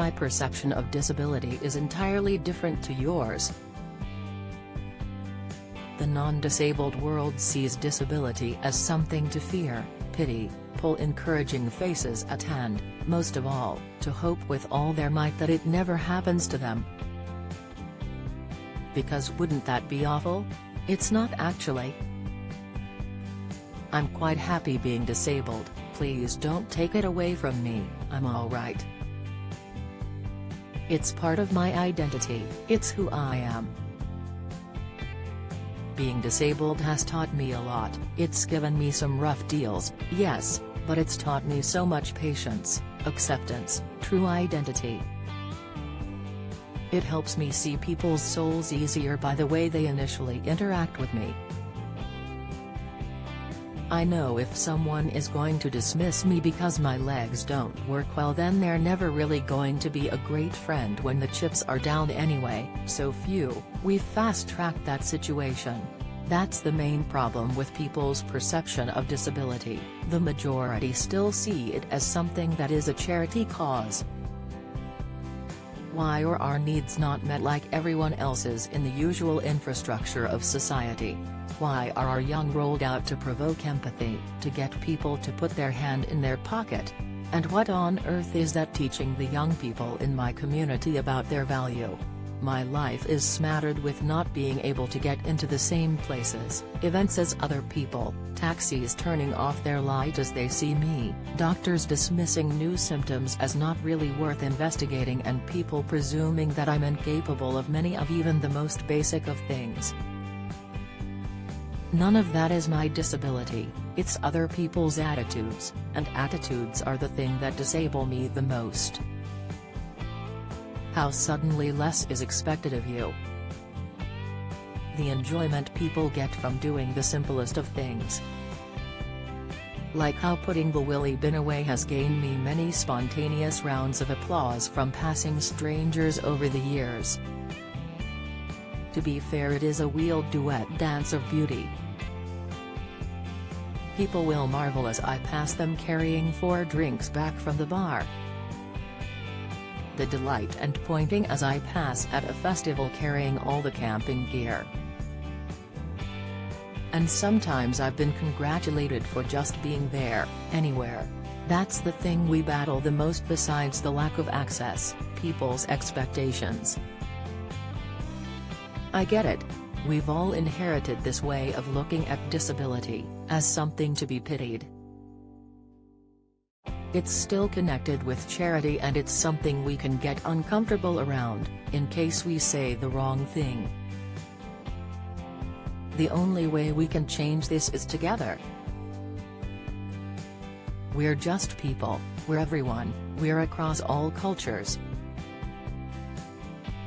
my perception of disability is entirely different to yours. The non-disabled world sees disability as something to fear, pity, pull encouraging faces at hand, most of all, to hope with all their might that it never happens to them. Because wouldn't that be awful? It's not actually. I'm quite happy being disabled, please don't take it away from me, I'm alright. It's part of my identity, it's who I am. Being disabled has taught me a lot, it's given me some rough deals, yes, but it's taught me so much patience, acceptance, true identity. It helps me see people's souls easier by the way they initially interact with me. I know if someone is going to dismiss me because my legs don't work well, then they're never really going to be a great friend when the chips are down anyway, so we've fast-tracked that situation. That's the main problem with people's perception of disability, the majority still see it as something that is a charity cause. Why are our needs not met like everyone else's in the usual infrastructure of society? Why are our young rolled out to provoke empathy, to get people to put their hand in their pocket? And what on earth is that teaching the young people in my community about their value? My life is smattered with not being able to get into the same places, events as other people, taxis turning off their light as they see me, doctors dismissing new symptoms as not really worth investigating, and people presuming that I'm incapable of many of even the most basic of things. None of that is my disability, it's other people's attitudes, and attitudes are the thing that disable me the most. How suddenly less is expected of you. The enjoyment people get from doing the simplest of things. Like how putting the willy bin away has gained me many spontaneous rounds of applause from passing strangers over the years. To be fair, it is a wheeled duet dance of beauty. People will marvel as I pass them carrying 4 drinks back from the bar. The delight and pointing as I pass at a festival carrying all the camping gear. And sometimes I've been congratulated for just being there, anywhere. That's the thing we battle the most besides the lack of access, people's expectations. I get it. We've all inherited this way of looking at disability, as something to be pitied. It's still connected with charity, and it's something we can get uncomfortable around, in case we say the wrong thing. The only way we can change this is together. We're just people, we're everyone, we're across all cultures.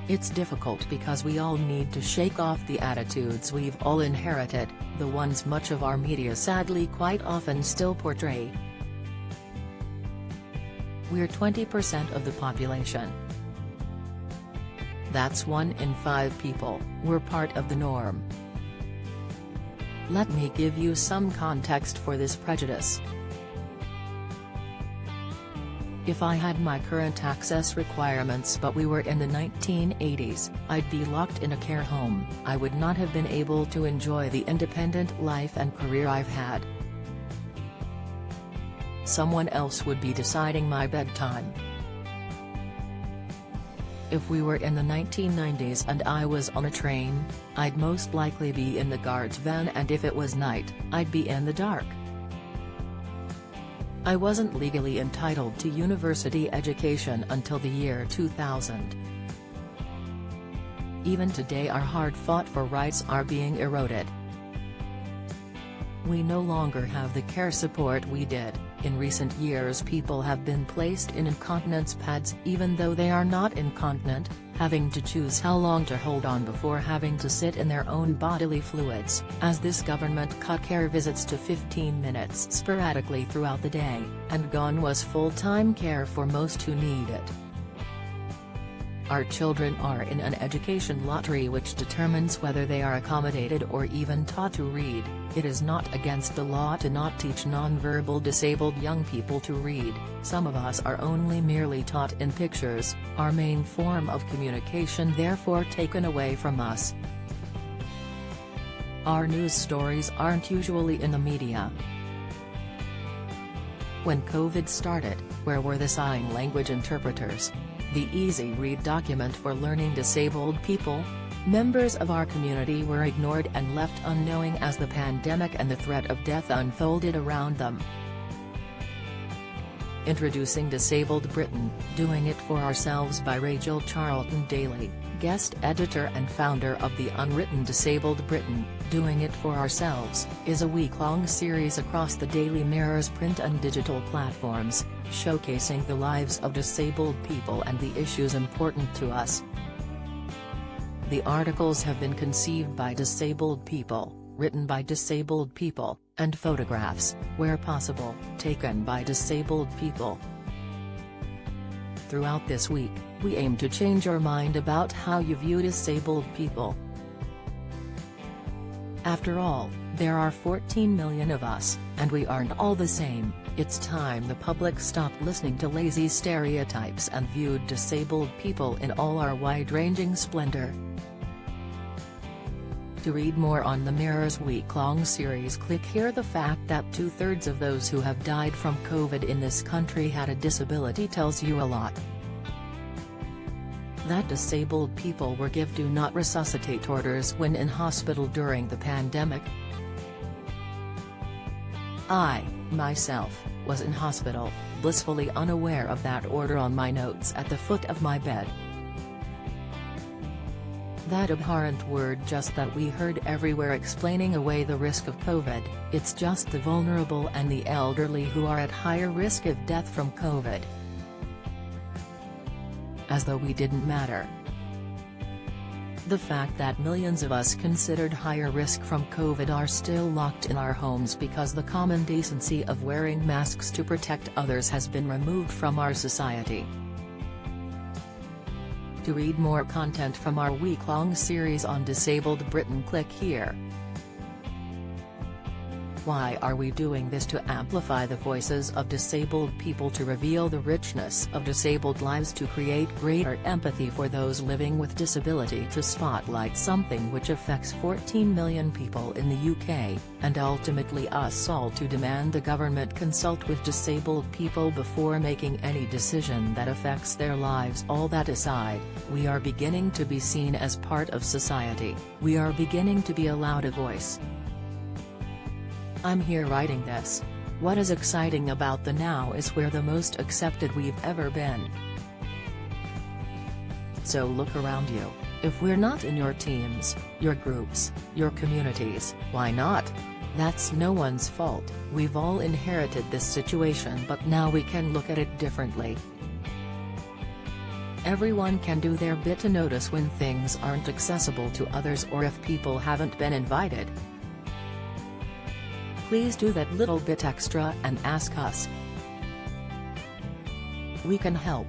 It's difficult because we all need to shake off the attitudes we've all inherited, the ones much of our media sadly quite often still portray. We're 20% of the population. That's 1 in 5 people, we're part of the norm. Let me give you some context for this prejudice. If I had my current access requirements but we were in the 1980s, I'd be locked in a care home, I would not have been able to enjoy the independent life and career I've had. Someone else would be deciding my bedtime. If we were in the 1990s and I was on a train, I'd most likely be in the guard's van, and if it was night, I'd be in the dark. I wasn't legally entitled to university education until the year 2000. Even today our hard-fought-for rights are being eroded. We no longer have the care support we did. In recent years people have been placed in incontinence pads even though they are not incontinent, having to choose how long to hold on before having to sit in their own bodily fluids, as this government cut care visits to 15 minutes sporadically throughout the day, and gone was full-time care for most who need it. Our children are in an education lottery which determines whether they are accommodated or even taught to read. It is not against the law to not teach nonverbal disabled young people to read. Some of us are only merely taught in pictures, our main form of communication therefore taken away from us. Our news stories aren't usually in the media. When COVID started, where were the sign language interpreters? The easy-read document for learning disabled people? Members of our community were ignored and left unknowing as the pandemic and the threat of death unfolded around them. Introducing Disabled Britain, Doing It For Ourselves by Rachel Charlton Daly, guest editor and founder of the unwritten Disabled Britain, Doing It For Ourselves, is a week-long series across the Daily Mirror's print and digital platforms, showcasing the lives of disabled people and the issues important to us. The articles have been conceived by disabled people, written by disabled people, and photographs, where possible, taken by disabled people. Throughout this week, we aim to change your mind about how you view disabled people. After all, there are 14 million of us, and we aren't all the same. It's time the public stopped listening to lazy stereotypes and viewed disabled people in all our wide-ranging splendor. To read more on the Mirror's week-long series, click here. The fact that 2/3 of those who have died from COVID in this country had a disability tells you a lot. That disabled people were given do not resuscitate orders when in hospital during the pandemic. I, myself, was in hospital, blissfully unaware of that order on my notes at the foot of my bed. That abhorrent word just that we heard everywhere explaining away the risk of COVID, it's just the vulnerable and the elderly who are at higher risk of death from COVID. As though we didn't matter. The fact that millions of us considered higher risk from COVID are still locked in our homes because the common decency of wearing masks to protect others has been removed from our society. To read more content from our week-long series on Disabled Britain, click here. Why are we doing this? To amplify the voices of disabled people, to reveal the richness of disabled lives, to create greater empathy for those living with disability, to spotlight something which affects 14 million people in the UK, and ultimately us all, to demand the government consult with disabled people before making any decision that affects their lives. All that aside, we are beginning to be seen as part of society, we are beginning to be allowed a voice. I'm here writing this. What is exciting about the now is we're the most accepted we've ever been. So look around you. If we're not in your teams, your groups, your communities, why not? That's no one's fault. We've all inherited this situation, but now we can look at it differently. Everyone can do their bit to notice when things aren't accessible to others or if people haven't been invited. Please do that little bit extra and ask us. We can help.